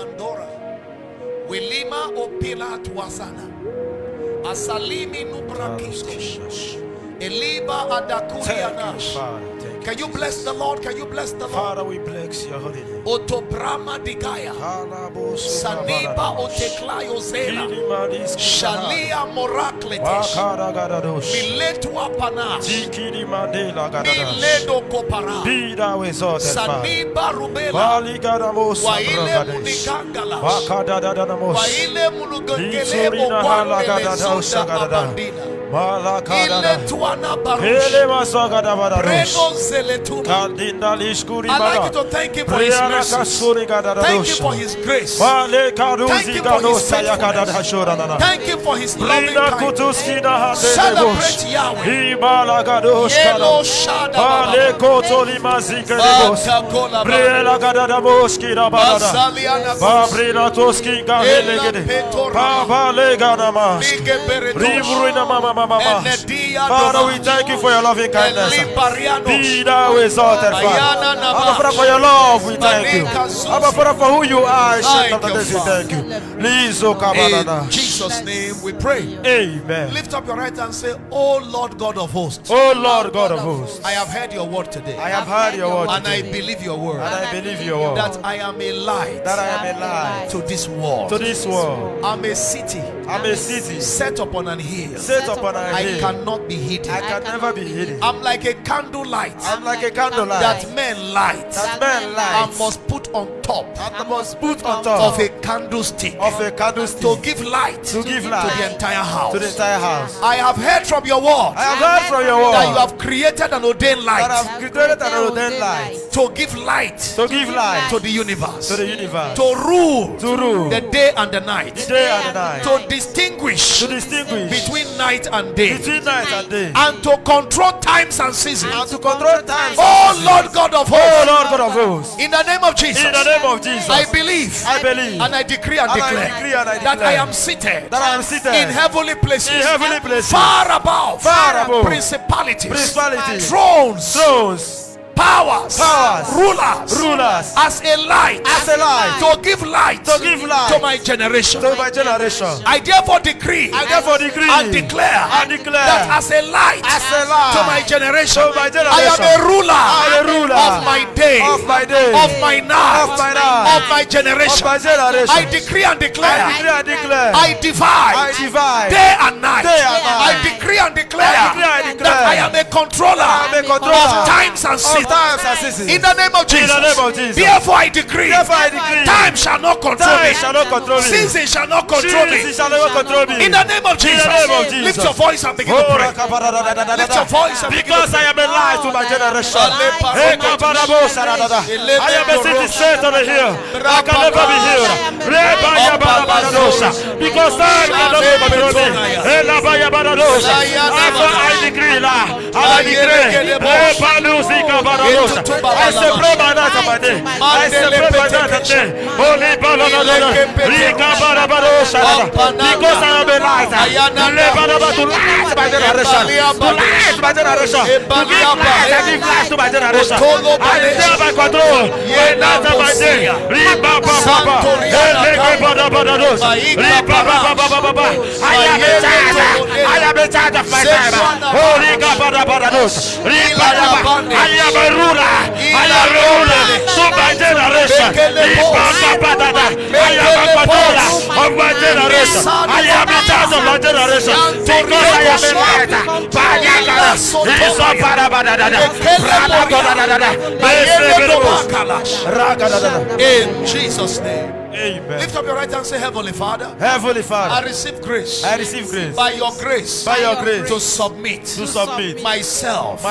Mandora. Wilima opila tuasana. Asalimi nubrakish. Eliba adakurianash. Can you bless the Lord? Can you bless the Lord? Father, we bless your holy name. Otobrama digaya. Saniba oteklayo zela. Shalia morakletesh. Miletu apanas. Miledo kopara. Be thou exalted, Saniba rubela. Waile munikangala. Waile mulugengele okwandele suda abandina. Ile tuana barush. I'd like you to thank him for his mercy. Thank him for his grace. Thank him for his faithfulness. Thank him for his loving kindness. Celebrate Yahweh. Yellow Shada Father, we thank you for your loving kindness. Be thou exalted, Father. For your love, we thank you. Father, for who you are, we thank you. In Jesus' name we pray. Amen. Lift up your right hand and say, Oh Lord God of hosts. Oh Lord God of hosts. I have heard your word today. I have heard your word and today. I believe your word. And I believe your word. That I am a light. That I am a light to this world. To this world. I'm a city. I'm a city set upon an hill. Set upon an hill. I cannot be hidden. I can never be hidden. I'm like a candle light. I'm like a candle light. That men light. That men light. And must put on top. And must put on top of a candlestick. Of a candlestick. To give light. To give light. To the entire house. To the entire house. I have heard from your word. I have heard from your word. That you have created an ordained light. That I have created an ordained light. To give light. To give light. To the universe. To the universe. To rule. To rule. The day and the night. The day and the night. To distinguish. To distinguish. Between night and day. Between night and day. And to control times and seasons. And to control times. Oh Lord God of hosts. Oh Lord God of hosts. In the name of Jesus. In the name of Jesus. I believe. I believe. And I decree and declare. That I am seated. That I am seated. In heavenly places. In heavenly places. Far above. Far above. Principalities. Principalities. Thrones. Thrones. Powers, rulers, as a light, to give light, to my generation. I therefore decree, and declare, that as a light, to my generation, I am a ruler, of my day, of my night, of my generation. I decree and declare, I divide day and night. I decree and declare that I am a controller of times and seasons. In the name of Jesus. Therefore I decree, time shall not control me. Season shall not control me. In the name of Jesus. Lift your voice and begin to pray. Lift your voice and begin to pray. Because I am a light to my generation. I am a city set on the hill. I can never be healed. Because I cannot be controlled. I decree, I separate my night and my day. I separate my night and day. Holy because I am a light. To light my generation. To light my generation. To give light and give life to my generation. I declare my control. My night and my day. I am a child of my time. Holy God, I am a ruler. I am a ruler to my generation. I am a controller of my generation. I am a child of my generation. Because I am a light. In Jesus' name. Amen. Lift up your right hand and say, Heavenly Father. Heavenly Father. I receive grace. I receive grace. By your grace. By your grace. To submit. To submit. Myself.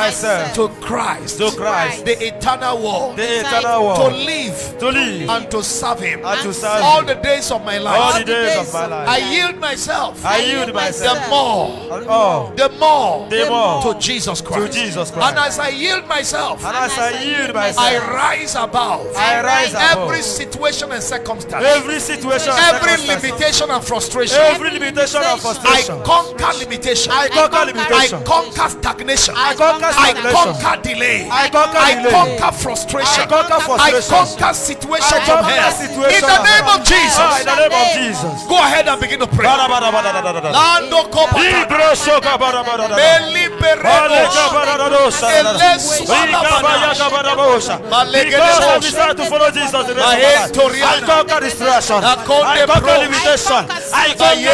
To Christ. To Christ. The eternal world. The eternal world. To live. To live. And to serve Him. And to serve all the days of my life. All the days of my life. I yield myself. I yield myself. The more. The more. To Jesus Christ. To Jesus Christ. And as I yield myself. And as I yield myself. I rise above. I rise above every situation and circumstance. status. Every situation. Every limitation and frustration. Every limitation and frustration. I conquer limitation. I conquer limitation. I conquer stagnation. I conquer stagnation. I conquer delay. I conquer delay. Conquer frustration. I conquer frustration. I conquer situation I from conquer hell. situation. In the name of Jesus. In the name of Jesus. Go ahead and begin to pray. Lando because I desire to follow Jesus the rest of my life. I conquer distraction. I conquer limitation. I conquer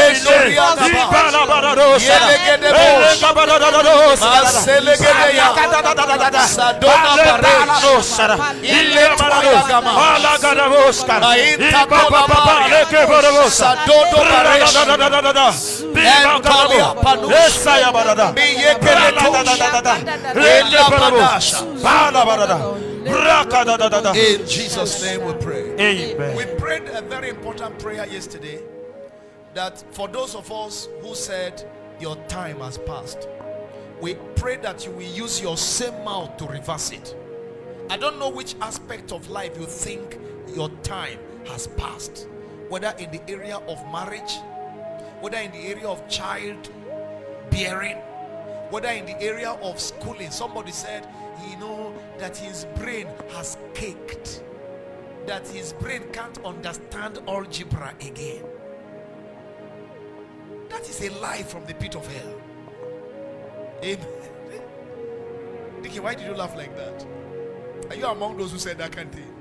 in Jesus' name we pray. Amen. We prayed a very important prayer yesterday, that for those of us who said your time has passed, we pray that you will use your same mouth to reverse it. I don't know which aspect of life you think your time has passed, whether in the area of marriage, whether in the area of child bearing, whether in the area of schooling. Somebody said, that his brain has caked, that his brain can't understand algebra again. That is a lie from the pit of hell. Amen. Dickie, why did you laugh like that? Are you among those who said that kind of thing?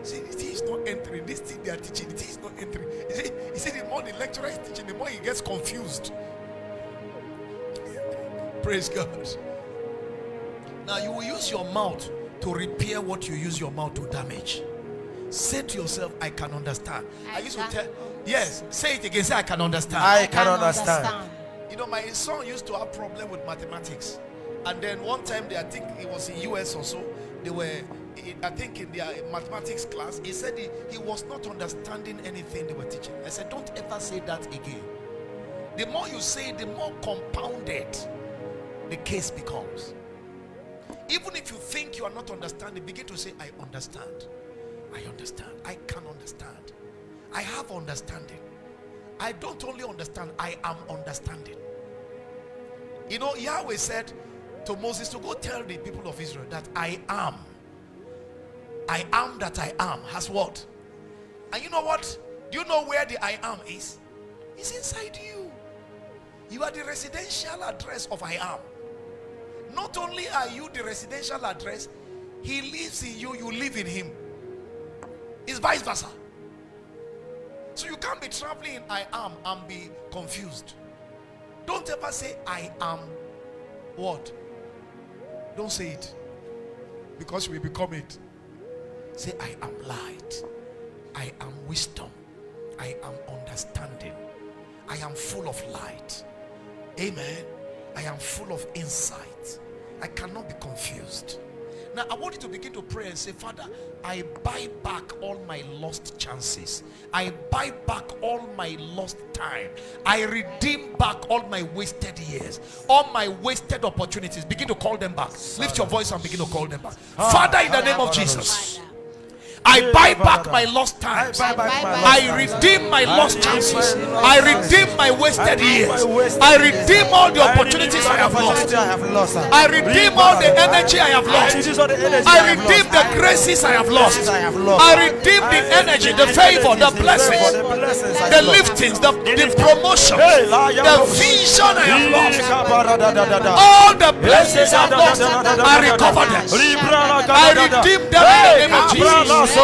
See, this thing is not entering. This thing they are teaching, this is not entering. He said the more the lecturer is teaching, the more he gets confused. Praise God. Now you will use your mouth to repair what you use your mouth to damage. Say to yourself, I can understand. I used to tell, yes, say it again. Say, I can understand. I can understand. My son used to have problem with mathematics, and then one time I think it was in US or so, they were, I think in their mathematics class, he said he was not understanding anything they were teaching. I said, don't ever say that again. The more you say, the more compounded the case becomes. Even if you think you are not understanding, begin to say, I understand. I understand. I can understand. I have understanding. I don't only understand, I am understanding. Yahweh said to Moses to go tell the people of Israel that I am that I am has what? And you know what? Do you know where the I am is? It's inside you. You are the residential address of I am. Not only are you the residential address, he lives in you, you live in him. It's vice versa. So you can't be traveling in I am and be confused. Don't ever say I am what? Don't say it, because you will become it. Say I am light. I am wisdom. I am understanding. I am full of light. Amen. I am full of insight. I cannot be confused. Now I want you to begin to pray and say, Father, I buy back all my lost chances. I buy back all my lost time. I redeem back all my wasted years, all my wasted opportunities. Begin to call them back. Lift your voice and begin to call them back. Father, in the name of Jesus, I buy back my lost times. I redeem my lost chances. I redeem my wasted years. I redeem all the opportunities I have lost. I redeem all the energy I have lost. I redeem the graces I have lost. I redeem the energy, the favor, the blessings, the liftings, the promotion, the vision I have lost. All the blessings I have lost, I recover them. I redeem them in the name of Jesus.